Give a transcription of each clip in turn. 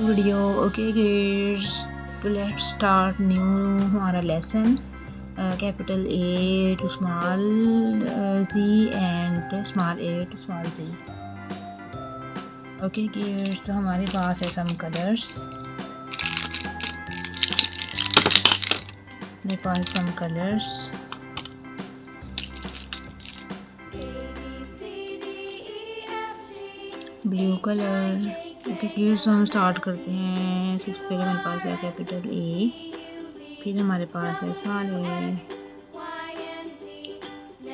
Video. Okay kids, तो let's start new हमारा lesson. Capital A to small G and small A to small G. Okay kids, तो हमारे पास है some colours. मेरे पास some colours blue colour. Okay kids, हम start करते हैं। सबसे पहले हमारे पास है कैपिटल ए, फिर हमारे पास है स्मॉल ए।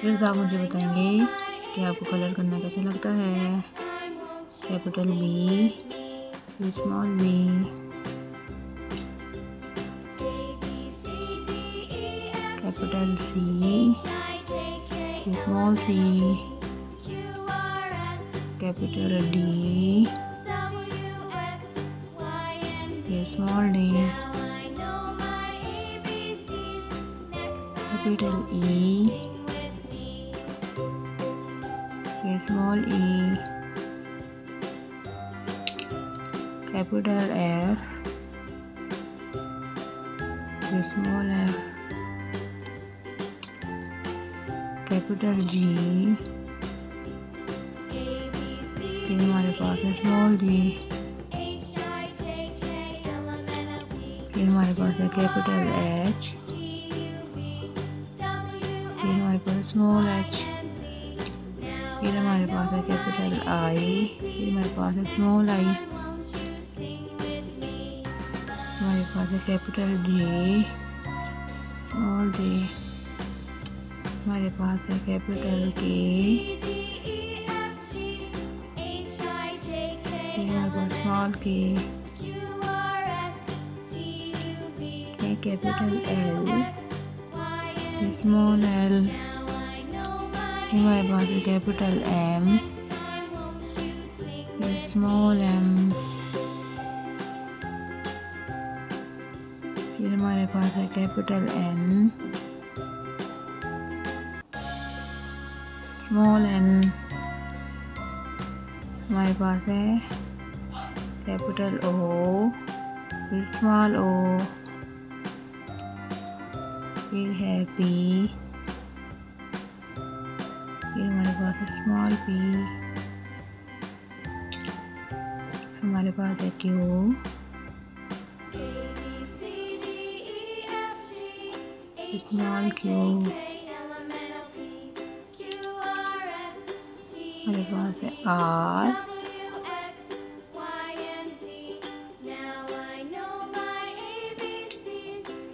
फिर आप मुझे बताएंगे कि आपको कलर करना कैसा लगता है। कैपिटल बी, फिर स्मॉल बी, कैपिटल सी, फिर स्मॉल सी, कैपिटल डी, फिर स्मॉल डी, कैपिटल ई, फिर स्मॉल ई, कैपिटल एफ, फिर स्मॉल एफ, कैपिटल जी, फिर हमारे पास है स्मॉल जी, फिर हमारे पास है कैपिटल एच, फिर हमारे पास है स्मॉल एच, फिर हमारे पास है कैपिटल आई, फिर हमारे पास है स्मॉल आई, हमारे पास है कैपिटल जे, स्मॉल जे, हमारे पास है कैपिटल के, फिर हमारे पास स्मॉल के, कैपिटल एल, फिर स्मॉल एल, फिर हमारे पास है कैपिटल एम, फिर स्मॉल एम, फिर हमारे पास है कैपिटल एन, स्मॉल एन, हमारे पास है कैपिटल ओ, फिर स्मॉल ओ, फिर है पी, फिर हमारे पास है स्मॉल पी, हमारे पास है क्यू, स्मॉल क्यू, हमारे पास है आर,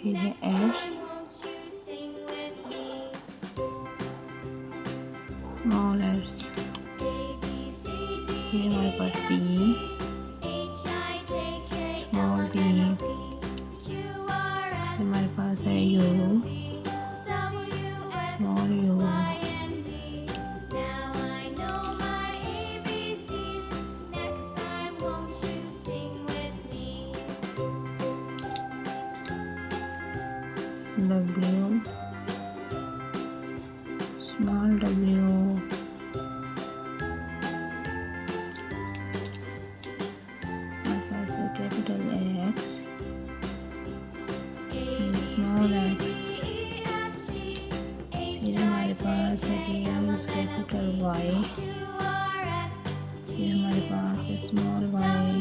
फिर है एस, स्मॉल एस, फिर हमारे पास टी, स्मॉल टी, हमारे पास है you, small you, W, small W, हमारे पास है कैपिटल एक्स, स्मॉल एक्स, फिर हमारे पास है कैपिटल वाई, फिर हमारे पास है स्मॉल वाई,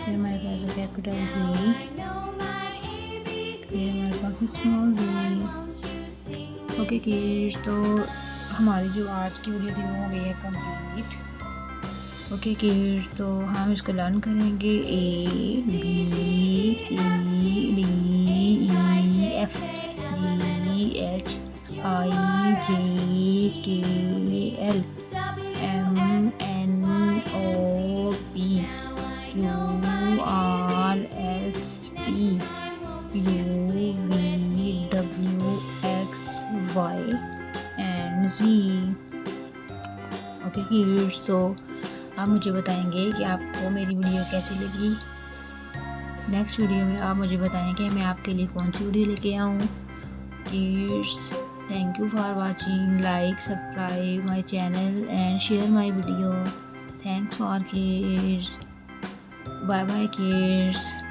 फिर हमारे पास है कैपिटल जी, फिर हमारे पास है स्मॉल जी। ओके किड्स, तो हमारी जो आज की वीडियो थी वो हो गई है कंप्लीट। ओके किड्स, तो हम इसको लर्न करेंगे A B C D E F G H I J K L M N O P Q R S T U V W X Y and Z. Okay kids, तो आप मुझे बताएंगे कि आपको मेरी वीडियो कैसी लगी। नेक्स्ट वीडियो में आप मुझे बताएं कि मैं आपके लिए कौन सी वीडियो लेके आऊँ। Kids, thank you for watching, like subscribe my channel and share my video. Thanks for kids. Bye bye kids.